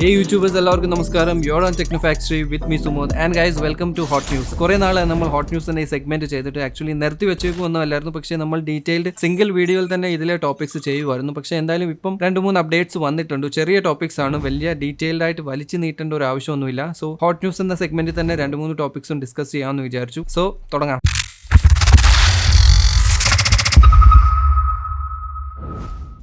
Hey YouTubers, എല്ലാവർക്കും നമസ്കാരം. You're on Technofactory with me Sumod and guys welcome to Hot News. കുറേ നാളായി നമ്മൾ ഹോട്ട് ന്യൂസ് എന്ന ഈ സെഗ്മെന്റ് ചെയ്തിട്ട് ആക്ച്വലി നിർത്തി വെച്ചേക്കൊന്നും അല്ലായിരുന്നു. പക്ഷേ നമ്മൾ ഡീറ്റെയിൽഡ് സിംഗിൾ വീഡിയോയിൽ തന്നെ ഇതിലെ ടോപ്പിക്സ് ചെയ്യുമായിരുന്നു. പക്ഷേ എന്തായാലും ഇപ്പം 2-3 അപ്ഡേറ്റ്സ് വന്നിട്ടുണ്ട്. ചെറിയ ടോപ്പിക്സ് ആണ്, വലിയ ഡീറ്റെയിൽഡ് ആയിട്ട് വലിച്ചു നീട്ടേണ്ട ഒരു ആവശ്യമൊന്നുമില്ല. സോ ഹോട്ട് ന്യൂസ് എന്ന സെഗ്മെന്റിൽ തന്നെ 2-3 ടോപ്പിക്സും ഡിസ്കസ് ചെയ്യാമെന്ന് വിചാരിച്ചു. സോ തുടങ്ങാം.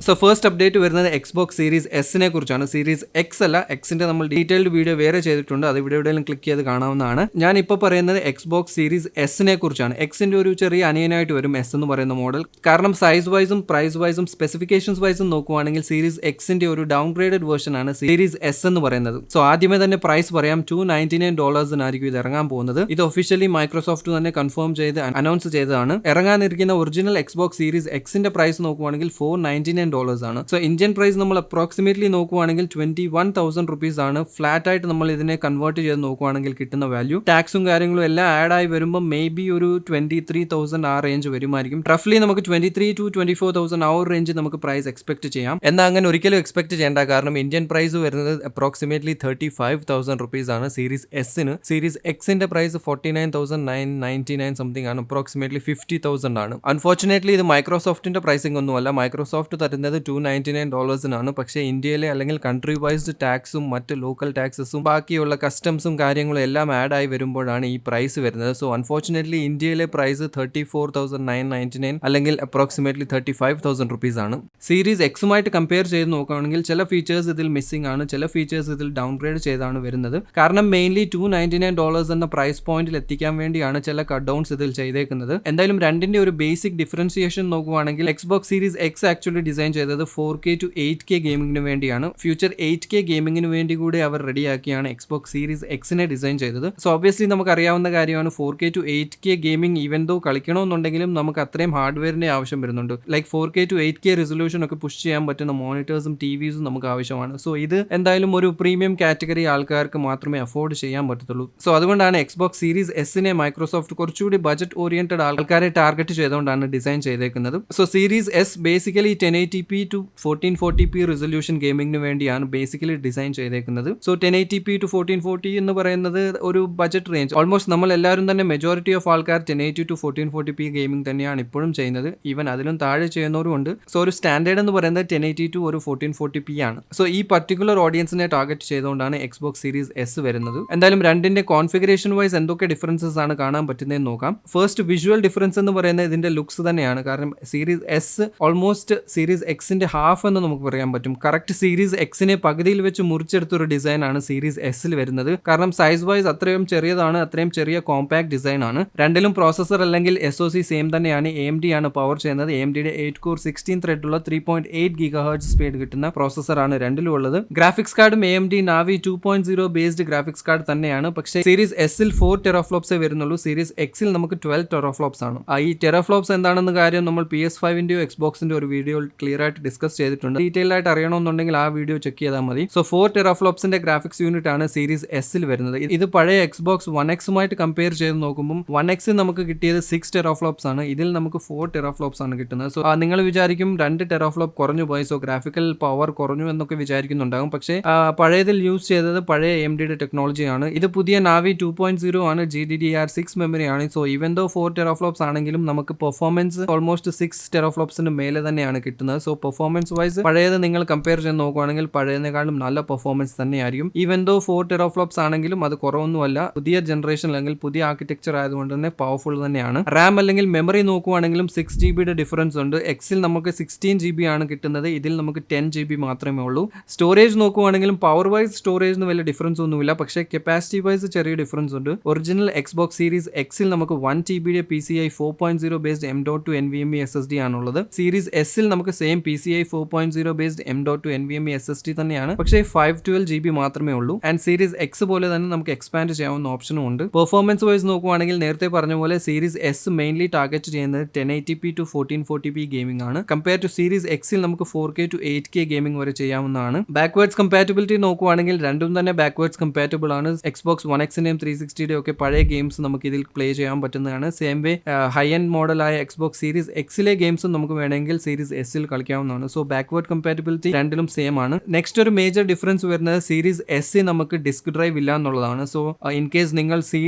സോ ഫസ്റ്റ് അപ്ഡേറ്റ് വരുന്നത് എക്സ്ബോക്സ് സീരീസ് എസിനെ കുറിച്ചാണ്. സീരീസ് എക്സ് അല്ല, എക്സിന്റെ നമ്മൾ ഡീറ്റെയിൽഡ് വീഡിയോ വേറെ ചെയ്തിട്ടുണ്ട്, അത് ഇവിടെ എവിടെയെങ്കിലും ക്ലിക്ക് ചെയ്ത് കാണാവുന്നതാണ്. ഞാൻ ഇപ്പോൾ പറയുന്നത് എക്സ്ബോക്സ് സീരീസ് എസിനെ കുറിച്ചാണ്. എക്സിന്റെ ഒരു ചെറിയ അനിയനായിട്ട് വരും എസ് എന്ന് പറയുന്ന മോഡൽ. കാരണം സൈസ് വൈസും പ്രൈസ് വൈസും സ്പെസിഫിക്കേഷൻസ് വൈസും നോക്കുവാണെങ്കിൽ സീരീസ് എക്സിന്റെ ഒരു ഡൗൺഗ്രേഡഡ് വേർഷൻ ആണ് സീരീസ് എസ് എന്ന് പറയുന്നത്. സോ ആദ്യമേ തന്നെ പ്രൈസ് പറയാം, $299 ഇത് ഇറങ്ങാൻ പോകുന്നത്. ഇത് ഒഫീഷ്യലി മൈക്രോസോഫ്റ്റ് തന്നെ കൺഫേം ചെയ്ത് അനൗൺസ് ചെയ്തതാണ്. ഇറങ്ങാനിരിക്കുന്ന ഒറിജിനൽ എക്സ്ബോക്സ് സീരീസ് എക്സിന്റെ പ്രൈസ് നോക്കുവാണെങ്കിൽ $499 ആണ്. സോ ഇന്ത്യൻ പ്രൈസ് നമ്മൾ അപ്രോക്സിമേറ്റ്ലി നോക്കുവാണെങ്കിൽ 21,000 rupees ആണ്. ഫ്ലാറ്റ് ആയിട്ട് നമ്മൾ ഇതിനെ കൺവേർട്ട് ചെയ്ത് നോക്കുവാണെങ്കിൽ കിട്ടുന്ന വാല്യൂ. ടാക്സും കാര്യങ്ങളും എല്ലാം ആഡ് ആയി വരുമ്പോൾ മേ ബി ഒരു 23,000 ആ റേഞ്ച് വരുമായിരിക്കും. റഫ്ലി നമുക്ക് 23,000 to 24,000 ആ ഒരു റേഞ്ച് നമുക്ക് പ്രൈസ് എക്സ്പെക്ട് ചെയ്യാം. എന്നാൽ അങ്ങനെ ഒരിക്കലും എക്സ്പെക്ട് ചെയ്യേണ്ട, കാരണം ഇന്ത്യൻ പ്രൈസ് വരുന്നത് അപ്രോക്സിമേറ്റ്ലി 35,000 rupees ആണ് സീരീസ് എസിന്. സീരീസ് എക്സിന്റെ പ്രൈസ് 49,999 സംതിങ് ആണ്, അപ്രോക്സിമേറ്റ്ലി 50,000 ആണ്. അൺഫോർച്ചുനേറ്റ്ലി ഇത് മൈക്രോസോഫ്റ്റിന്റെ പ്രൈസിംഗ് ഒന്നുമല്ല. മൈക്രോസോഫ്റ്റ് തരുന്നത് $299 പക്ഷേ ഇന്ത്യയിലെ അല്ലെങ്കിൽ കൺട്രി വൈസ്ഡ് ടാക്സും മറ്റ് ലോക്കൽ ടാക്സസും ബാക്കിയുള്ള കസ്റ്റംസും കാര്യങ്ങളും എല്ലാം ആഡ് ആയി വരുമ്പോഴാണ് ഈ പ്രൈസ് വരുന്നത്. സോ അൺഫോർച്ചുനേറ്റ്ലി ഇന്ത്യയിലെ പ്രൈസ് 34,999 അല്ലെങ്കിൽ അപ്രോക്സിമേറ്റ്ലി 35,000 rupees ആണ്. സീരീസ് എക്സുമായിട്ട് കമ്പയർ ചെയ്ത് നോക്കുകയാണെങ്കിൽ ചില ഫീച്ചേഴ്സ് ഇതിൽ മിസ്സിംഗ് ആണ്, ചില ഫീച്ചേഴ്സ് ഇതിൽ ഡൗൺഗ്രേഡ് ചെയ്താണ് വരുന്നത്. കാരണം മെയിൻലി $299 എന്ന പ്രൈസ് പോയിന്റിൽ എത്തിക്കാൻ വേണ്ടിയാണ് ചില കട്ട് ഡൗൺസ് ഇതിൽ ചെയ്തേക്കുന്നത്. എന്തായാലും രണ്ടിന്റെ ഒരു ബേസിക് ഡിഫറൻസിയേഷൻ നോക്കുവാണെങ്കിൽ Xbox series X actually design ചെയ്തത് 4K to 8K ഗെയിമിങ്ങിന് വേണ്ടിയാണ്. ഫ്യൂച്ചർ 8K ഗെയിമിങ്ങിന് വേണ്ടി കൂടി അവർ റെഡിയാക്കിയാണ് എക്സ്ബോക്സ് സീരീസ് എക്സിനെ ഡിസൈൻ ചെയ്തത്. സോ ഒബ്വിയസ്ലി നമുക്ക് അറിയാവുന്ന കാര്യമാണ് 4K to 8K gaming even though കളിക്കണമെന്നുണ്ടെങ്കിലും നമുക്ക് അത്രയും ഹാർഡ്വെയറിന്റെ ആവശ്യം വരുന്നുണ്ട്. Like 4K to 8K resolution ഒക്കെ പുഷ് ചെയ്യാൻ പറ്റുന്ന മോണിറ്റേഴ്സും TVസും നമുക്ക് ആവശ്യമാണ്. സോ ഇത് എന്തായാലും ഒരു പ്രീമിയം കാറ്റഗറി ആൾക്കാർക്ക് മാത്രമേ അഫോർഡ് ചെയ്യാൻ പറ്റത്തുള്ളൂ. സോ അതുകൊണ്ടാണ് എക്സ്ബോക്സ് സീരീസ് എസിനെ മൈക്രോസോഫ്റ്റ് കുറച്ചുകൂടി ബജറ്റ് ഓറിയന്റഡ് ആൾക്കാരെ ടാർഗറ്റ് ചെയ്തുകൊണ്ടാണ് ഡിസൈൻ ചെയ്തേക്കുന്നത്. So series S basically 1080p to 1440p resolution ഗെയിമിങ്ങിന് വേണ്ടിയാണ് ബേസിക്കലി ഡിസൈൻ ചെയ്തേക്കുന്നത്. സോ 1080p to 1440 എന്ന് പറയുന്നത് ഒരു ബജറ്റ് റേഞ്ച്. ഓൾമോസ്റ്റ് നമ്മൾ എല്ലാവരും തന്നെ മെജോറിറ്റി ഓഫ് ആൾക്കാർ 1080 to 1440p ഗെയിമിംഗ് തന്നെയാണ് ഇപ്പോഴും ചെയ്യുന്നത്. ഈവൻ അതിലും താഴെ ചെയ്യുന്നവരും ഉണ്ട്. സോ ഒരു സ്റ്റാൻഡേർഡ് എന്ന് പറയുന്നത് 1080 to ഒരു 1440p ആണ്. സോ ഈ പർട്ടിക്കുലർ ഓഡിയൻസിനെ ടാർഗറ്റ് ചെയ്തുകൊണ്ടാണ് എക്സ്ബോക്സ് സീരീസ് എസ് വരുന്നത്. എന്തായാലും രണ്ടിന്റെ കോൺഫിഗറേഷൻ വൈസ് എന്തൊക്കെ ഡിഫറൻസസ് ആണ് കാണാൻ പറ്റുന്നതെന്ന് നോക്കാം. ഫസ്റ്റ് വിഷ്വൽ ഡിഫറൻസ് എന്ന് പറയുന്നത് ഇതിന്റെ ലുക്സ് തന്നെയാണ്. കാരണം സീരീസ് എസ് ഓൾമോസ്റ്റ് സീരീസ് എക്സിന്റെ ഹാഫ് എന്ന് നമുക്ക് പറയാൻ പറ്റും. കറക്റ്റ് സീരീസ് എക്സിനെ പകുതിയിൽ വെച്ച് മുറിച്ചെടുത്തൊരു ഡിസൈൻ ആണ് സീരീസ് എസിൽ വരുന്നത്. കാരണം സൈസ് വൈസ് അത്രയും ചെറിയതാണ്, അത്രയും ചെറിയ കോമ്പാക്ട് ഡിസൈൻ ആണ്. രണ്ടിലും പ്രോസസർ അല്ലെങ്കിൽ SoC സെയിം തന്നെയാണ്. AMD ആണ് പവർ ചെയ്യുന്നത്. AMDയുടെ 8-core 16 thread ഉള്ള 3.8 GHz സ്പീഡ് കിട്ടുന്ന പ്രോസസർ ആണ് രണ്ടിലും ഉള്ളത്. ഗ്രാഫിക്സ് കാർഡും AMD Navi 2.0 based graphics card തന്നെയാണ്. പക്ഷേ സീരീസ് എസിൽ 4 teraflops വരുന്നുള്ളൂ. സീരീസ് എക്സിൽ നമുക്ക് 12 teraflops ആണ്. ഈ ടെറാഫ്ലോപ്സ് എന്താണെന്ന കാര്യം നമ്മൾ PS5ന്റെയോ എക്സ്ബോക്സിന്റെ ഒരു വീഡിയോ ക്ലിയർ ആയിട്ട് ഡിസ്കസ് ചെയ്തിട്ടുണ്ട്. ഡീറ്റെയിൽ ആയിട്ട് അറിയണമെന്നുണ്ടെങ്കിൽ ആ വീഡിയോ ചെക്ക് ചെയ്താൽ മതി. സോ 4 teraflopsന്റെ ഗ്രാഫിക്സ് യൂണിറ്റ് ആണ് സീരീസ് എസിൽ വരുന്നത്. ഇത് പഴയ എക്സ്ബോക്സ് 1Xുമായിട്ട് കമ്പയർ ചെയ്ത് നോക്കുമ്പോൾ 1X നമുക്ക് കിട്ടിയത് 6 teraflops ആണ്. ഇതിൽ നമുക്ക് 4 teraflops ആണ് കിട്ടുന്നത്. സോ നിങ്ങൾ വിചാരിക്കും 2 teraflop കുറഞ്ഞു പോയി, സോ ഗ്രാഫിക്കൽ പവർ കുറഞ്ഞു എന്നൊക്കെ വിചാരിക്കുന്നുണ്ടാകും. പക്ഷേ പഴയതിൽ യൂസ് ചെയ്തത് പഴയ AMDയുടെ ടെക്നോളജിയാണ്. ഇത് പുതിയ Navi 2.0 ആണ്, GDDR6 മെമ്മറി ആണ്. സോ ഈവൻ ദോ 4 teraflops ആണെങ്കിലും നമുക്ക് പെർഫോമൻസ് ഓൾമോസ്റ്റ് 6 teraflopsന്റെ മേലെ തന്നെയാണ് കിട്ടുന്നത്. സോ പെർഫോമൻസ് വൈസ് പഴയത് നിങ്ങൾ കമ്പയർ ചെയ്ത് നോക്കുകയാണെങ്കിൽ പഴയതിനേക്കാളും നല്ല പെർഫോമൻസ് തന്നെയായിരിക്കും. ഈവൻ ദോ 4 teraflops ആണെങ്കിലും അത് കുറവൊന്നുമല്ല. പുതിയ ജനറേഷൻ അല്ലെങ്കിൽ പുതിയ ആർക്കിടെക്ചർ ആയതുകൊണ്ട് തന്നെ പവർഫുൾ തന്നെയാണ്. റാം അല്ലെങ്കിൽ മെമ്മറി നോക്കുവാണെങ്കിലും 6GB ഡിഫറൻസ് ഉണ്ട്. എക്സിൽ നമുക്ക് 16GB ആണ് കിട്ടുന്നത്, ഇതിൽ നമുക്ക് 10GB മാത്രമേ ഉള്ളൂ. സ്റ്റോറേജ് നോക്കുവാണെങ്കിലും പവർ വൈസ് സ്റ്റോറേജിന് വലിയ ഡിഫറൻസ് ഒന്നുമില്ല, പക്ഷേ കപ്പാസിറ്റി വൈസ് ചെറിയ ഡിഫറൻസ് ഉണ്ട്. ഒറിജിനൽ എക്സ്ബോക്സ് സീരീസ് എക്സിൽ നമുക്ക് 1TBയുടെ PCI 4.0 based M.2 NVMe SSD ആണുള്ളത്. സീരീസ് എസിൽ നമുക്ക് same PCI 4.0 based M.2 NVMe SSD തന്നെയാണ്, പക്ഷേ 512GB മാത്രമേ ഉള്ളൂ. ആൻഡ് സീരീസ് എക്സ് പോലെ തന്നെ നമുക്ക് എക്സ്പാൻഡ് ചെയ്യാവുന്ന ഓപ്ഷനും ഉണ്ട്. പെർഫോമൻസ് വൈസ് നോക്കുവാണെങ്കിൽ നേരത്തെ പറഞ്ഞ പോലെ സീരീസ് എസ് മെയിൻലി ടാർഗറ്റ് ചെയ്യുന്നത് 1080p to 1440p ഗെയിമിംഗ് ആണ്. കമ്പയർ ടു സീരീസ് എക്സിൽ നമുക്ക് 4K to 8K ഗെയിമിംഗ് വരെ ചെയ്യാവുന്നതാണ്. ബാക്ക്വേർഡ്സ് കമ്പാറ്റബിലിറ്റി നോക്കുവാണെങ്കിൽ രണ്ടും തന്നെ ബാക്ക്വേർഡ്സ് കമ്പാറ്റബിൾ ആണ്. എക്സ്ബോക്സ് 1Xന്റെയും 360യുടെയും ഒക്കെ പഴയ ഗെയിംസ് നമുക്ക് ഇതിൽ പ്ലേ ചെയ്യാൻ പറ്റുന്നതാണ്. സെയിം വേ ഹൈ എൻഡ് മോഡലായ എക്സ്ബോക്സ് സീരീസ് എക്സിലെ ഗെയിംസും നമുക്ക് വേണമെങ്കിൽ സീരീസ് എസിൽ കളിക്കാം. കളിക്കാവുന്നതാണ്. സോ ബാക്ക്വേർഡ് കമ്പാറ്റബിലിറ്റി രണ്ടിലും സെയിം ആണ്. നെക്സ്റ്റ് ഒരു മേജർ ഡിഫറൻസ് വരുന്നത് സീരീസ് എസ് നമുക്ക് ഡിസ്ക് ഡ്രൈവ് ഇല്ല എന്നുള്ളതാണ്. സോ ഇൻ കേസ് നിങ്ങൾ സി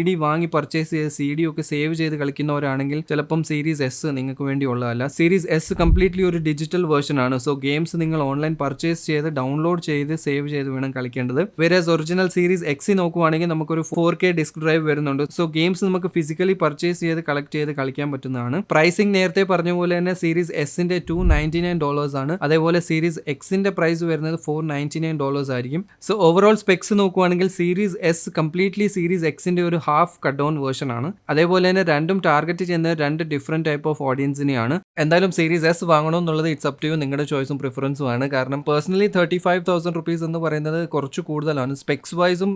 ഡി വാങ്ങി പർച്ചേസ് ചെയ്ത് സി ഡി ഒക്കെ സേവ് ചെയ്ത് കളിക്കുന്നവരാണെങ്കിൽ ചിലപ്പം സീരീസ് എസ് നിങ്ങൾക്ക് വേണ്ടി ഉള്ളതല്ല. സീരീസ് എസ് കംപ്ലീറ്റ്ലി ഒരു ഡിജിറ്റൽ വേർഷൻ ആണ്. സോ ഗെയിംസ് നിങ്ങൾ ഓൺലൈൻ പർച്ചേസ് ചെയ്ത് ഡൗൺലോഡ് ചെയ്ത് സേവ് ചെയ്ത് വേണം കളിക്കേണ്ടത്. വേറെസ് ഒറിജിനൽ സീരീസ് എക്സ് നോക്കുവാണെങ്കിൽ നമുക്കൊരു 4K ഡിസ്ക് ഡ്രൈവ് വരുന്നുണ്ട്. സോ ഗെയിംസ് നമുക്ക് ഫിസിക്കലി പർച്ചേസ് ചെയ്ത് കളക്ട് ചെയ്ത് കളിക്കാൻ പറ്റുന്നതാണ്. പ്രൈസിംഗ് നേരത്തെ പറഞ്ഞ പോലെ തന്നെ സീരീസ് എസിന്റെ $299 ആണ്. അതേപോലെ സീരീസ് എക്സിന്റെ പ്രൈസ് വരുന്നത് $499 ആയിരിക്കും. സോ ഓവറോൾ സ്പെക്സ് നോക്കുവാണെങ്കിൽ സീരീസ് എസ് കംപ്ലീറ്റ്ലി സീരീസ് എക്സിന്റെ ഒരു ഹാഫ് കട്ട് ഡൗൺ വേർഷൻ ആണ്. അതേപോലെ തന്നെ രണ്ടും ടാർഗറ്റ് ചെയ്യുന്ന രണ്ട് ഡിഫറെന്റ് ടൈപ്പ് ഓഫ് ഓഡിയൻസിനെയാണ്. എന്തായാലും സീരീസ് എസ് വാങ്ങണമെന്നുള്ളത് ഇറ്റ്സ് അപ് ടു യു, നിങ്ങളുടെ ചോയ്സും പ്രിഫറൻസും ആണ്. കാരണം പേഴ്സണലി 35,000 റുപ്പീസ് എന്ന് പറയുന്നത് കുറച്ച് കൂടുതലാണ്. സ്പെക്സ് വൈസും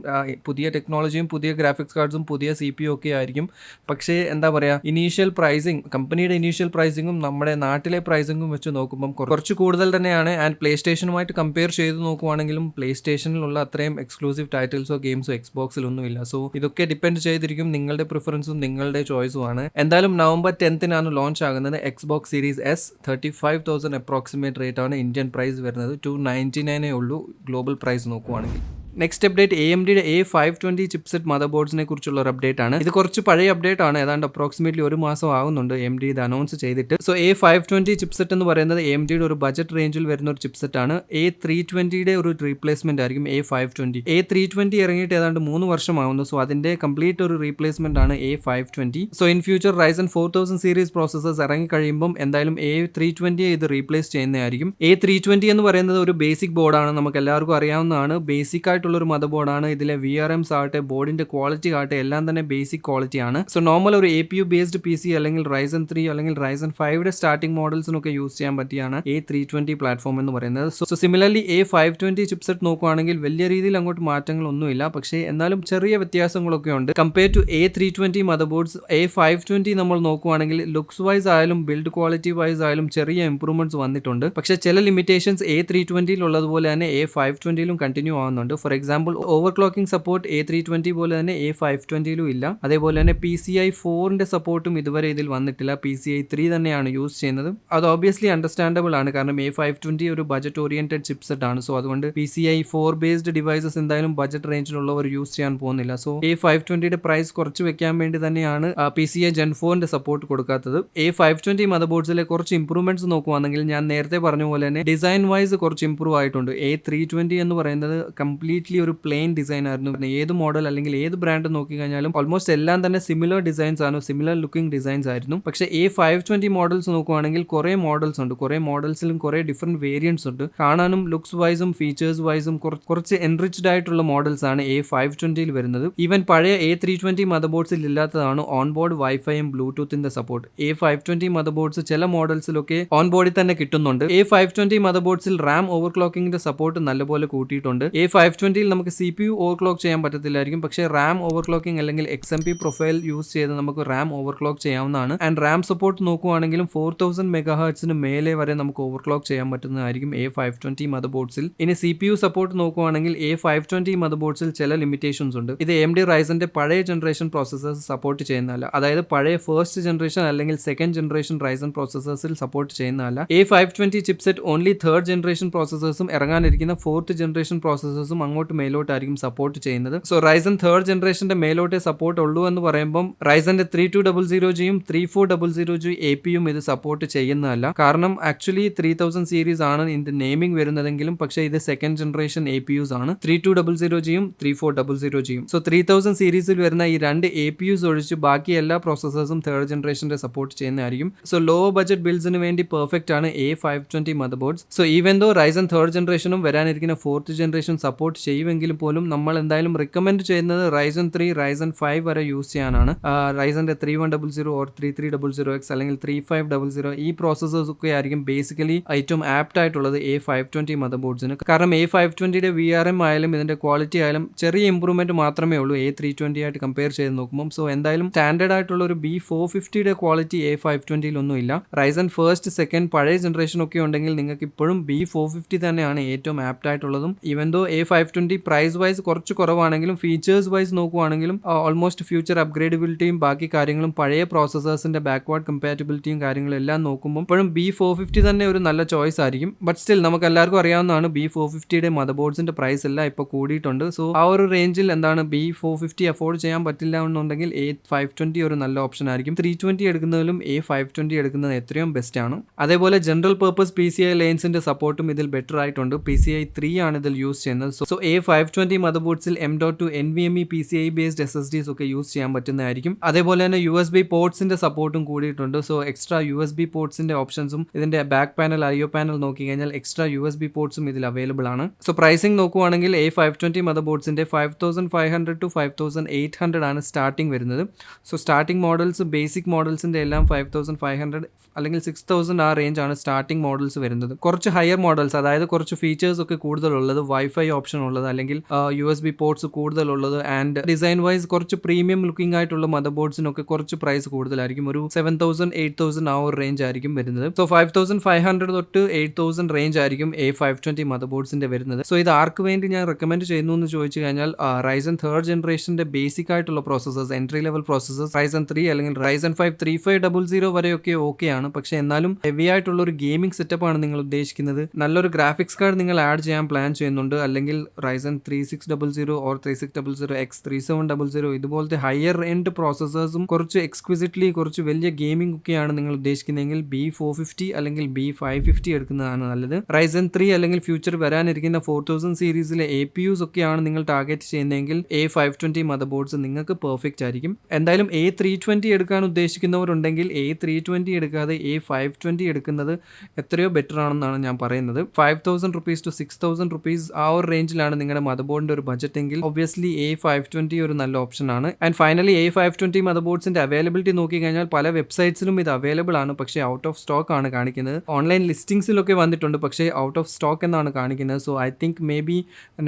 പുതിയ ടെക്നോളജിയും പുതിയ ഗ്രാഫിക്സ് കാർഡ്സും പുതിയ CPU ഒക്കെ ആയിരിക്കും. പക്ഷേ എന്താ പറയുക, ഇനീഷ്യൽ പ്രൈസിങ്, കമ്പനിയുടെ ഇനീഷ്യൽ പ്രൈസിങ്ങും നമ്മുടെ നാട്ടിലെ പ്രൈസിങ്ങും വെച്ച് നോക്കുമ്പോൾ കുറച്ച് കൂടുതൽ തന്നെയാണ്. ആൻഡ് പ്ലേ സ്റ്റേഷനുമായിട്ട് കമ്പയർ ചെയ്ത് നോക്കുവാണെങ്കിലും പ്ലേ സ്റ്റേഷനിലുള്ള അത്രയും എക്സ്ക്ലൂസീവ് ടൈറ്റിൽസോ ഗെയിംസോ എക്സ്ബോക്സിലൊന്നുമില്ല. സോ ഇതൊക്കെ ഡിപ്പെൻഡ് ചെയ്തിരിക്കും നിങ്ങളുടെ പ്രിഫറൻസും നിങ്ങളുടെ ചോയ്സും ആണ്. എന്തായാലും നവംബർ 10th ലോഞ്ച് ആകുന്നത് Xbox series S. 35,000 approximate rate ആണ്. ഇന്ത്യൻ പ്രൈസ് വരുന്നത് $299 ഉള്ളൂ ഗ്ലോബൽ പ്രൈസ് നോക്കുവാണെങ്കിൽ. നെക്സ്റ്റ് അപ്ഡേറ്റ് AMDയുടെ A520 ചിപ്സെറ്റ് മദർ ബോർഡ്സിനെ കുറിച്ചുള്ള ഒരു അപ്ഡേറ്റ് ആണ്. ഇത് കുറച്ച് പഴയ അപ്ഡേറ്റ് ആണ്. ഏതാണ്ട് അപ്രോക്സിമേറ്റ്ലി ഒരു മാസം ആകുന്നുണ്ട് AMD ഇത് അനൗൺസ് ചെയ്തിട്ട്. സോ A520 ചിപ്സെറ്റ് എന്ന് പറയുന്നത് AMDയുടെ ഒരു ബജറ്റ് റേഞ്ചിൽ വരുന്ന ഒരു ചിപ്സെറ്റ് ആണ്. A320യുടെ ഒരു റീപ്ലേസ്മെന്റ് ആയിരിക്കും A520. A320 ഇറങ്ങിയിട്ട് ഏതാണ്ട് 3 വർഷമാകുന്നു. സോ അതിന്റെ കംപ്ലീറ്റ് ഒരു റീപ്ലേസ്മെന്റ് ആണ് A520. So in future Ryzen 4000 series processors ഇറങ്ങി കഴിയുമ്പോൾ എന്തായാലും A320 ഇത് റീപ്ലേസ് ചെയ്യുന്നതായിരിക്കും. A320 എന്ന് പറയുന്നത് ഒരു ബേസിക് ബോർഡാണ്. നമുക്ക് എല്ലാവർക്കും അറിയാവുന്നതാണ്. ബേസിക് ആയിട്ട് ഒരു മദർ ബോർഡാണ്. ഇതിലെ VRMs ആകട്ടെ ബോർഡിന്റെ ക്വാളിറ്റി ആകട്ടെ എല്ലാം തന്നെ ബേസിക് ക്വാളിറ്റി ആണ്. സോ നോർമൽ ഒരു APU ബേസ്ഡ് PC അല്ലെങ്കിൽ Ryzen 3 അല്ലെങ്കിൽ Ryzen 5യുടെ സ്റ്റാർട്ടിംഗ് മോഡൽസിനൊക്കെ യൂസ് ചെയ്യാൻ പറ്റിയാണ് A320 പ്ലാറ്റ്ഫോം എന്ന് പറയുന്നത്. സോ സിമിലർലി A520 ചിപ്സെറ്റ് നോക്കുവാണെങ്കിൽ വലിയ രീതിയിൽ അങ്ങോട്ട് മാറ്റങ്ങളൊന്നുമില്ല. പക്ഷേ എന്നാലും ചെറിയ വ്യത്യാസങ്ങളൊക്കെ ഉണ്ട് compare to A320 mother boards. A520 നമ്മൾ നോക്കുവാണെങ്കിൽ ലുക്സ് വൈസ് ആയാലും ബിൽഡ് ക്വാളിറ്റി വൈസ് ആയാലും ചെറിയ ഇംപ്രൂവ്മെന്റ്സ് വന്നിട്ടുണ്ട്. പക്ഷേ ചില ലിമിറ്റേഷൻസ് A320 ഉള്ളതുപോലെ തന്നെ A520 കണ്ടിന്യൂ ആവുന്നുണ്ട്. For example overclocking support A320 പോലെ തന്നെ A520 ഇല്ല. അതേപോലെ തന്നെ PCI 4ന്റെ സപ്പോർട്ടും ഇതുവരെ ഇതിൽ വന്നിട്ടില്ല. PCI 3 തന്നെയാണ് യൂസ് ചെയ്യുന്നത്. അത് ഓബ്വിയസ്ലി അണ്ടർസ്റ്റാൻഡബിൾ ആണ്. കാരണം A520 ഒരു ബജറ്റ് ഓറിയന്റഡ് ചിപ്സെറ്റ് ആണ്. സോ അതുകൊണ്ട് PCI 4 ബേസ്ഡ് ഡിവൈസസ് എന്തായാലും ബജറ്റ് റേഞ്ചിലുള്ളവർ യൂസ് ചെയ്യാൻ പോകുന്നില്ല. സോ A520യുടെ പ്രൈസ് കുറച്ച് വെക്കാൻ വേണ്ടി തന്നെയാണ് PCI Gen 4ന്റെ സപ്പോർട്ട് കൊടുക്കാത്തത്. A520 മദർ ബോർഡ്സിലെ കുറച്ച് ഇംപ്രൂവ്മെന്റ്സ് നോക്കുവാണെങ്കിൽ ഞാൻ നേരത്തെ പറഞ്ഞ പോലെ തന്നെ ഡിസൈൻ വൈസ് കുറച്ച് ഇംപ്രൂവ് ആയിട്ടുണ്ട്. A320 എന്ന് പറയുന്നത് കംപ്ലീറ്റ്ലി ഒരു പ്ലെയിൻ ഡിസൈൻ ആയിരുന്നു. ഏത് മോഡൽ അല്ലെങ്കിൽ ഏത് ബ്രാൻഡ് നോക്കി കഴിഞ്ഞാലും ഓൾമോസ്റ്റ് എല്ലാം തന്നെ സിമിലർ ഡിസൈൻസ് ആണ്, സിമിലർ ലുക്കിംഗ് ഡിസൈൻസ് ആയിരുന്നു. പക്ഷേ A520 മോഡൽസ് നോക്കുവാണെങ്കിൽ കുറെ മോഡൽസ് ഉണ്ട്. കുറെ മോഡൽസിലും കുറെ ഡിഫറെന്റ് വേരിയൻസ് ഉണ്ട്. കാണാനും ലുക്സ് വൈസും ഫീച്ചേഴ്സ് വൈസും കുറച്ച് എൻറിച്ച്ഡ് ആയിട്ടുള്ള മോഡൽസ് ആണ് A520 വരുന്നത്. ഈവൻ പഴയ A320 മദർ ബോർഡ്സിൽ ഇല്ലാത്തതാണ് ഓൺ ബോർഡ് വൈഫൈയും ബ്ലൂടൂത്തിന്റെ സപ്പോർട്ട്. A520 മദർ ബോർഡ്സ് ചില മോഡൽസിലൊക്കെ ഓൺ ബോർഡിൽ തന്നെ കിട്ടുന്നുണ്ട്. A520 മദർ ബോർഡ്സിൽ റാം ഓവർക്ലോക്കിംഗിന്റെ സപ്പോർട്ട് നല്ലപോലെ കൂട്ടിയിട്ടുണ്ട്. A520 നമുക്ക് CPU ഓവർക്ലോക്ക് ചെയ്യാൻ പറ്റത്തില്ലായിരിക്കും. പക്ഷേ റാം ഓവർക്ലോക്കിംഗ് അല്ലെങ്കിൽ XMP പ്രൊഫൈൽ യൂസ് ചെയ്ത് നമുക്ക് റാം ഓവർക്ലോക്ക് ചെയ്യാവുന്നതാണ്. ആൻഡ് റാം സപ്പോർട്ട് നോക്കുവാണെങ്കിലും 4000 MHz മേലെ വരെ നമുക്ക് ഓവർക്ലോക്ക് ചെയ്യാൻ പറ്റുന്നതായിരിക്കും A520 മദർ ബോർഡ്സിൽ. ഇനി CPU സപ്പോർട്ട് നോക്കുവാണെങ്കിൽ A520 മദർ ബോർഡ്സിൽ ചില ലിമിറ്റേഷൻസ് ഉണ്ട്. ഇത് AMD Ryzenന്റെ പഴയ ജനറേഷൻ പ്രോസസ്സേഴ്സ് സപ്പോർട്ട് ചെയ്യുന്നതല്ല. അതായത് പഴയ ഫസ്റ്റ് ജനറേഷൻ അല്ലെങ്കിൽ സെക്കൻഡ് ജനറേഷൻ Ryzen പ്രോസസ്സേഴ്സിൽ സപ്പോർട്ട് ചെയ്യുന്നതല്ല. A520 chipset only third generation പ്രോസസ്സേഴ്സും ഇറങ്ങാനിരിക്കുന്ന ഫോർത്ത് ജനറേഷൻ പ്രോസസ്സേഴ്സും അങ്ങോട്ട് മേലോട്ടായിരിക്കും സപ്പോർട്ട് ചെയ്യുന്നത്. സോ Ryzen 3rd ജനറേഷന്റെ മേലോട്ടേ സപ്പോർട്ട് ഉള്ളൂ എന്ന് പറയുമ്പോൾ Ryzenന്റെ 3200Gയും 3400G APUം ഇത് സപ്പോർട്ട് ചെയ്യുന്നതല്ല. കാരണം ആക്ച്വലി 3000 സീരീസ് ആണ് ഇതിന്റെ നെയിമിംഗ് വരുന്നതെങ്കിലും പക്ഷേ ഇത് സെക്കൻഡ് ജനറേഷൻ APUs ആണ്. 3200Gയും 3400Gയും. സോ 3000 സീരീസിൽ വരുന്ന ഈ രണ്ട് APUs ഒഴിച്ച് ബാക്കി എല്ലാ പ്രോസസ്സേഴ്സും തേർഡ് ജനറേഷന്റെ സപ്പോർട്ട് ചെയ്യുന്നതായിരിക്കും. സോ ലോ ബജറ്റ് ബിൽഡ്സിന് വേണ്ടി പെർഫെക്റ്റ് ആണ് A520 motherboards. So even though Ryzen 3rd ജനറേഷനും വരാനിരിക്കുന്ന ഫോർത്ത് ജനറേഷൻ സപ്പോർട്ട് ചെയ്യുമെങ്കിലും പോലും നമ്മൾ എന്തായാലും റിക്കമെൻഡ് ചെയ്യുന്നത് Ryzen 3, Ryzen 5 വരെ യൂസ് ചെയ്യാനാണ്. Ryzenന്റെ 3100 or 3300X അല്ലെങ്കിൽ 3500 ഈ പ്രോസസ്സേഴ്സ് ഒക്കെ ആയിരിക്കും ബേസിക്കലി ഏറ്റവും ആപ്റ്റ് ആയിട്ടുള്ളത് A520 മദർ ബോർഡ്സിന്. കാരണം A520യുടെ VRM ആയാലും ഇതിന്റെ ക്വാളിറ്റി ആയാലും ചെറിയ ഇംപ്രൂവ്മെന്റ് മാത്രമേ ഉള്ളൂ A320 ആയിട്ട് കമ്പയർ ചെയ്ത് നോക്കുമ്പോൾ. സോ എന്തായാലും സ്റ്റാൻഡേർഡ് ആയിട്ടുള്ള ഒരു B450യുടെ ക്വാളിറ്റി A520 ഒന്നും ഇല്ല. Ryzen 1st, 2nd പഴയ ജനറേഷൻ ഒക്കെ ഉണ്ടെങ്കിൽ നിങ്ങൾക്ക് ഇപ്പോഴും B450 തന്നെയാണ് ഏറ്റവും ആപ്റ്റ് ആയിട്ടുള്ളതും. Even though A520 520 price vice കുറച്ച് കുറവാണെങ്കിലും ഫീച്ചേഴ്സ് വൈസ് നോക്കുവാണെങ്കിലും ഓൾമോസ്റ്റ് ഫ്യൂച്ചർ അപ്ഗ്രേഡബിലിറ്റിയും ബാക്കി കാര്യങ്ങളും പഴയ പ്രോസസേഴ്സിന്റെ ബാക്ക്വേർഡ് കമ്പാറ്റബിലിറ്റിയും കാര്യങ്ങളും എല്ലാം നോക്കുമ്പോൾ ഇപ്പോഴും B450 തന്നെ ഒരു നല്ല ചോയ്സ് ആയിരിക്കും. ബട്ട് സ്റ്റിൽ നമുക്ക് എല്ലാവർക്കും അറിയാവുന്നതാണ് B450യുടെ മദർ ബോർഡ്സിന്റെ പ്രൈസ് എല്ലാം ഇപ്പോൾ കൂടിയിട്ടുണ്ട്. സോ ആ ഒരു റേഞ്ചിൽ എന്താണ് B450 അഫോർഡ് ചെയ്യാൻ പറ്റില്ല എന്നുണ്ടെങ്കിൽ A520 ഒരു നല്ല ഓപ്ഷൻ ആയിരിക്കും. 320 എടുക്കുന്നതിലും A520 എടുക്കുന്നത് എത്രയും ബെസ്റ്റ് ആണ്. അതേപോലെ ജനറൽ പർപ്പസ് PCI ലൈൻസിന്റെ സപ്പോർട്ടും ഇതിൽ ബെറ്റർ ആയിട്ടുണ്ട്. PCI 3 ആണ് ഇതിൽ യൂസ് ചെയ്യുന്നത്. സോ A520 മദർ ബോർഡ്സിൽ M.2 NVMe PCI based SSDs ഒക്കെ യൂസ് ചെയ്യാൻ പറ്റുന്നതായിരിക്കും. അതേപോലെ തന്നെ USB പോർട്സിന്റെ സപ്പോർട്ടും കൂടിയിട്ടുണ്ട്. സോ എക്സ്ട്രാ USB പോർട്സിന്റെ ഓപ്ഷൻസും ഇതിന്റെ ബാക്ക് പാനൽ IO പാനൽ നോക്കി കഴിഞ്ഞാൽ എക്സ്ട്രാ USB പോർട്സും ഇതിൽ അവൈലബിൾ ആണ്. സോ പ്രൈസിംഗ് നോക്കുവാണെങ്കിൽ A520 മദർ ബോർഡ്സിന്റെ 5500 to 5800 ആണ് സ്റ്റാർട്ടിംഗ് വരുന്നത്. സോ സ്റ്റാർട്ടിംഗ് മോഡൽസ് ബേസിക് മോഡൽസിന്റെ എല്ലാം 5500 അല്ലെങ്കിൽ 6000 ആ റേഞ്ച് ആണ് സ്റ്റാർട്ടിംഗ് മോഡൽസ് വരുന്നത്. കുറച്ച് ഹയർ മോഡൽസ്, അതായത് കുറച്ച് ഫീച്ചേഴ്സ് ഒക്കെ കൂടുതലുള്ളത്, വൈഫൈ ഓപ്ഷൻ ഉള്ളത്, അല്ലെങ്കിൽ USB പോർട്സ് കൂടുതലുള്ളത് ആൻഡ് ഡിസൈൻ വൈസ് കുറച്ച് പ്രീമിയം ലുക്കിംഗ് ആയിട്ടുള്ള മദർ ബോർഡ്സിനൊക്കെ കുറച്ച് പ്രൈസ് കൂടുതലായിരിക്കും. ഒരു 7000 8000 ആ ഒരു റേഞ്ച് ആയിരിക്കും വരുന്നത്. സോ 5500 തൊട്ട് 8000 റേഞ്ച് ആയിരിക്കും A520 മദർ ബോർഡ്സിന്റെ വരുന്നത്. സോ ഇത് ആർക്ക് വേണ്ടി ഞാൻ റെക്കമെൻഡ് ചെയ്യുന്നു എന്ന് ചോദിച്ചു കഴിഞ്ഞാൽ Ryzen 3rd ജനറേഷന്റെ ബേസിക് ആയിട്ടുള്ള processors, entry level processors Ryzen 3 അല്ലെങ്കിൽ Ryzen 5 3500 വരെയൊക്കെ ഓക്കെയാണ്. പക്ഷെ എന്നാലും ഹെവി ആയിട്ടുള്ള ഒരു ഗെയിമിംഗ് സെറ്റപ്പ് ആണ് നിങ്ങൾ ഉദ്ദേശിക്കുന്നത്, നല്ലൊരു ഗ്രാഫിക്സ് കാർഡ് നിങ്ങൾ ആഡ് ചെയ്യാൻ പ്ലാൻ ചെയ്യുന്നുണ്ട്, അല്ലെങ്കിൽ Ryzen 3600 or 3600X 3700 ഇതുപോലത്തെ ഹയർ എൻഡ് പ്രോസസേഴ്സും കുറച്ച് എക്സ്ക്വിസിറ്റ്ലി കുറച്ച് വലിയ ഗെയിമിംഗ് ഒക്കെയാണ് നിങ്ങൾ ഉദ്ദേശിക്കുന്നതെങ്കിൽ B450 അല്ലെങ്കിൽ B550 എടുക്കുന്നതാണ് നല്ലത്. Ryzen 3 അല്ലെങ്കിൽ ഫ്യൂച്ചർ വരാനിരിക്കുന്ന 4000 സീരീസിലെ APUs ഒക്കെയാണ് നിങ്ങൾ ടാർഗറ്റ് ചെയ്യുന്നതെങ്കിൽ A520 മദർ ബോർഡ്സ് നിങ്ങൾക്ക് പെർഫെക്റ്റ് ആയിരിക്കും. എന്തായാലും A320 എടുക്കാൻ ഉദ്ദേശിക്കുന്നവരുണ്ടെങ്കിൽ A320 എടുക്കാതെ A520 എടുക്കുന്നത് എത്രയോ ബെറ്റർ ആണെന്നാണ് ഞാൻ പറയുന്നത്. 5000 rupees to 6000 rupees ആ ഒരു റേഞ്ചിലാണ് നിങ്ങളുടെ മദർ ബോർഡിന്റെ ഒരു ബഡ്ജറ്റ് എങ്കിൽ ഒബ്വിയസ്ലി A520 ഒരു നല്ല ഓപ്ഷൻ ആണ്. ആൻഡ് ഫൈനലി A520 മദർ ബോർഡ്സിന്റെ അവൈലബിലിറ്റി നോക്കി കഴിഞ്ഞാൽ പല വെബ്സൈറ്റ്സിലും ഇത് അവൈലബിൾ ആണ്, പക്ഷേ ഔട്ട് ഓഫ് സ്റ്റോക്ക് ആണ് കാണിക്കുന്നത്. ഓൺലൈൻ ലിസ്റ്റിംഗ്സിലൊക്കെ വന്നിട്ടുണ്ട്, പക്ഷേ ഔട്ട് ഓഫ് സ്റ്റോക്ക് എന്നാണ് കാണിക്കുന്നത്. So I think maybe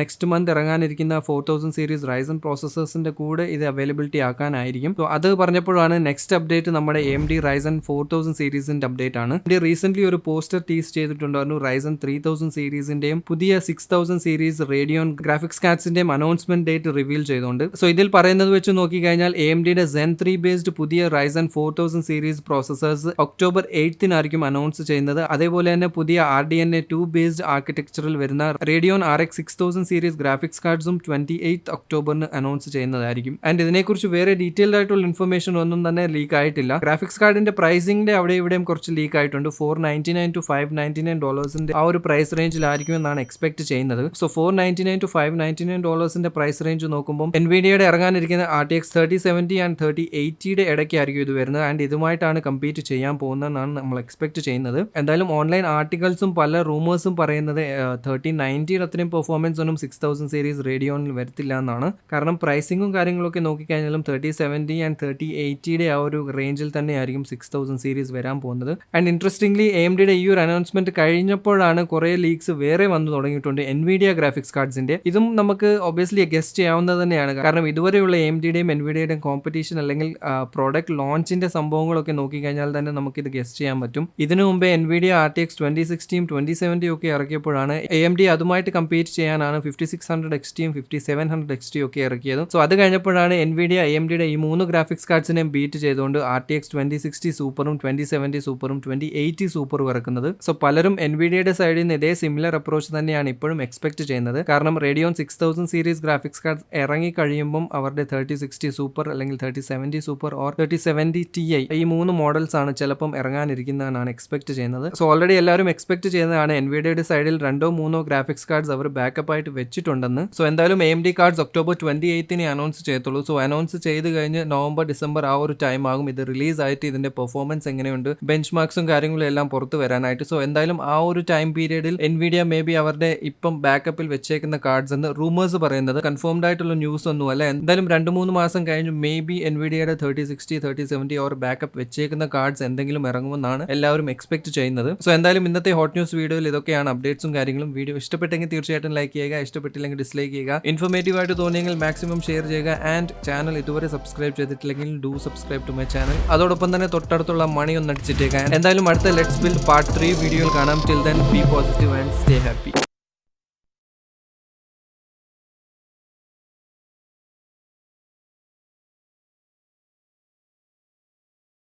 next month ഇറങ്ങാനിരിക്കുന്ന 4000 സീരീസ് Ryzen പ്രോസസേഴ്സിന്റെ കൂടെ ഇത് അവൈലബിലിറ്റി ആക്കാനായിരിക്കും. സോ അത് പറഞ്ഞപ്പോഴാണ് നെക്സ്റ്റ് അപ്ഡേറ്റ് നമ്മുടെ AMD Ryzen 4000 സീരീസിന്റെ അപ്ഡേറ്റ് ആണ്. റീസെന്റ് ഒരു പോസ്റ്റർ ടീസ് ചെയ്തിട്ടുണ്ടായിരുന്നു Ryzen 3000 സീരീസിന്റെയും പുതിയ 6000 സീരീസ് റേഡിയോൺ ഗ്രാഫിക്സ് കാർഡ്സിന്റെയും അനൗൺസ്മെന്റ് ഡേറ്റ് റിവീൽ ചെയ്തുകൊണ്ട്. സോ ഇതിൽ പറയുന്നത് വെച്ച് നോക്കി കഴിഞ്ഞാൽ AMDയുടെ Zen 3 ബേസ്ഡ് പുതിയ Ryzen 4000 series processors October 8 announce ചെയ്യുന്നത്. അതേപോലെ തന്നെ പുതിയ RDNA 2 ബേസ്ഡ് ആർക്കിടെക്ചറിൽ വരുന്ന റേഡിയോൺ RX 6000 സീരീസ് ഗ്രാഫിക്സ് കാർഡ്സും 28 ഒക്ടോബറിന് അനൗൺസ് ചെയ്യുന്നതായിരിക്കും. ആൻഡ് ഇതിനെക്കുറിച്ച് വേറെ ഡീറ്റെയിൽഡ് ആയിട്ടുള്ള ഇൻഫർമേഷൻ ഒന്നും തന്നെ ലീക്ക് ആയിട്ടില്ല. ഗ്രാഫിക്സ് കാർഡിന്റെ പ്രൈസിംഗിന്റെ അവിടെ ഇവിടെയും കുറച്ച് ലീക്ക് ആയിട്ടുണ്ട്. $499 to $599 ആ ഒരു പ്രൈസ് റേഞ്ചിലായിരിക്കും എന്നാണ് എക്സ്പെക്ട് ചെയ്യുന്നത്. സോ $499 to $599 പ്രൈസ് റേഞ്ച് നോക്കുമ്പോൾ NVIDIAയുടെ ഇറങ്ങാനിരിക്കുന്ന RTX 3070 and 3080യുടെ ഇടയ്ക്കായിരിക്കും ഇത് വരുന്നത്. ആൻഡ് ഇതുമായിട്ടാണ് കമ്പീറ്റ് ചെയ്യാൻ പോകുന്നതെന്നാണ് നമ്മൾ എക്സ്പെക്ട് ചെയ്യുന്നത്. എന്തായാലും ഓൺലൈൻ ആർട്ടിക്കിൾസും പല റൂമേഴ്സും പറയുന്നത് 3090യുടെ അത്രയും പെർഫോമൻസ് ഒന്നും 6000 സീരീസ് റേഡിയോണിൽ വരത്തില്ല എന്നാണ്. കാരണം പ്രൈസിംഗും കാര്യങ്ങളൊക്കെ നോക്കിക്കഴിഞ്ഞാലും 3070 and 3080യുടെ ആ ഒരു റേഞ്ചിൽ തന്നെയായിരിക്കും 6000 സീരീസ് വരാൻ പോകുന്നത്. ആൻഡ് ഇൻട്രസ്റ്റിംഗ്ലി AMDയുടെ ഈ ഒരു അനൗൺസ്മെന്റ് കഴിഞ്ഞപ്പോഴാണ് കുറേ ലീക്സ് വേറെ വന്നു തുടങ്ങിയിട്ടുണ്ട് NVIDIA ഗ്രാഫിക്സ് കാർഡ്സിന്റെ. ഇതും നമുക്ക് ഒബ്വിയസ്ലി ഗസ്റ്റ് ചെയ്യാവുന്നത് തന്നെയാണ്. കാരണം ഇതുവരെയുള്ള AMDയുടെയും NVIDIAയുടെയും കോമ്പറ്റീഷൻ അല്ലെങ്കിൽ പ്രോഡക്റ്റ് ലോഞ്ചിന്റെ സംഭവങ്ങളൊക്കെ നോക്കിക്കഴിഞ്ഞാൽ തന്നെ നമുക്കിത് ഗസ്റ്റ് ചെയ്യാൻ പറ്റും. ഇതിനു മുമ്പേ NVIDIA RTX 2060 2070 ഒക്കെ ഇറക്കിയപ്പോഴാണ് AMD അതുമായിട്ട് കമ്പീറ്റ് ചെയ്യാനാണ് 5600 XTയും 5700 XT ഒക്കെ ഇറക്കിയത്. സോ അത് കഴിഞ്ഞപ്പോഴാണ് NVIDIA AMDയുടെ ഈ 3 ഗ്രാഫിക്സ് കാർഡ്സിനെയും ബീറ്റ് ചെയ്തുകൊണ്ട് RTX 2060 സൂപ്പറും 2070 സൂപ്പറും 2080 സൂപ്പറും ഇറക്കുന്നത്. സോ പലരും NVIDIAയുടെ സൈഡിൽ നിന്ന് ഇതേ സിമിലർ അപ്രോച്ച് തന്നെയാണ് ഇപ്പോഴും എക്സ്പെക്ട് ചെയ്യുന്നത്. കാരണം റേഡിയോൺ 6000 സീരീസ് ഗ്രാഫിക്സ് കാർഡ് ഇറങ്ങി കഴിയുമ്പം അവരുടെ 3060 സൂപ്പർ അല്ലെങ്കിൽ 3070 സൂപ്പർ ഓർ 3070 Ti ഈ 3 മോഡൽസ് ആണ് ചിലപ്പം ഇറങ്ങാനിരിക്കുന്നതെന്നാണ് എക്സ്പെക്ട് ചെയ്യുന്നത്. സോ ഓൾറെഡി എല്ലാവരും എക്സ്പെക്ട് ചെയ്യുന്നതാണ് NVIDIAയുടെ സൈഡിൽ 2-3 ഗ്രാഫിക്സ് കാർഡ്സ് അവർ ബാക്കപ്പ് ആയിട്ട് വെച്ചിട്ടുണ്ടെന്ന്. സോ എന്തായാലും AMD കാർഡ്സ് October 28 അനൗൺസ് ചെയ്യത്തുള്ളൂ. സോ അനൗൺസ് ചെയ്ത് കഴിഞ്ഞ് November December ആ ഒരു ടൈം ആകും ഇത് റിലീസ് ആയിട്ട് ഇതിന്റെ പെർഫോമൻസ് എങ്ങനെയുണ്ട്, ബെഞ്ച് മാർക്സും കാര്യങ്ങളും എല്ലാം പുറത്ത് വരാനായിട്ട്. സോ എന്തായാലും ആ ഒരു ടൈം പീരീഡിൽ NVIDIA മേ ബി അവരുടെ ഇപ്പം ബാക്കപ്പിൽ വെച്ചേക്കുന്ന കാർഡ്സ് എന്ന് റൂമേഴ്സ് പറയുന്നത്, കൺഫേംഡ് ആയിട്ടുള്ള ന്യൂസ് ഒന്നും അല്ല. എന്തായാലും 2-3 മാസം കഴിഞ്ഞ് മേ ബി NVIDIAയുടെ 3060 3070 ഓർ ബാക്കപ്പ് വെച്ചേക്കുന്ന കാർഡ്സ് എന്തെങ്കിലും ഇറങ്ങുമെന്നാണ് എല്ലാവരും എക്സ്പെക്ട് ചെയ്യുന്നത്. സോ എന്തായാലും ഇന്നത്തെ ഹോട്ട് ന്യൂസ് വീഡിയോയിൽ ഇതൊക്കെയാണ് അപ്ഡേറ്റ്സും കാര്യങ്ങളും. വീഡിയോ ഇഷ്ടപ്പെട്ടെങ്കിൽ തീർച്ചയായിട്ടും ലൈക്ക് ചെയ്യുക, ഇഷ്ടപ്പെട്ടില്ലെങ്കിൽ ഡിസ്ലൈക്ക് ചെയ്യുക. ഇൻഫോർമേറ്റീവ് ആയിട്ട് തോന്നിയെങ്കിൽ മാക്സിമം ഷെയർ ചെയ്യുക. ആൻഡ് ചാനൽ ഇതുവരെ സബ്സ്ക്രൈബ് ചെയ്തിട്ടില്ലെങ്കിൽ do subscribe to my channel. അതോടൊപ്പം തന്നെ തൊട്ടടുത്തുള്ള മണി ഒന്ന് അടിച്ചിട്ടേക്കാൻ. എന്തായാലും അടുത്ത ലെറ്റ്സ് ബിൽഡ് പാർട്ട് 3 വീഡിയോയിൽ കാണാം. Till then B positive and stay happy.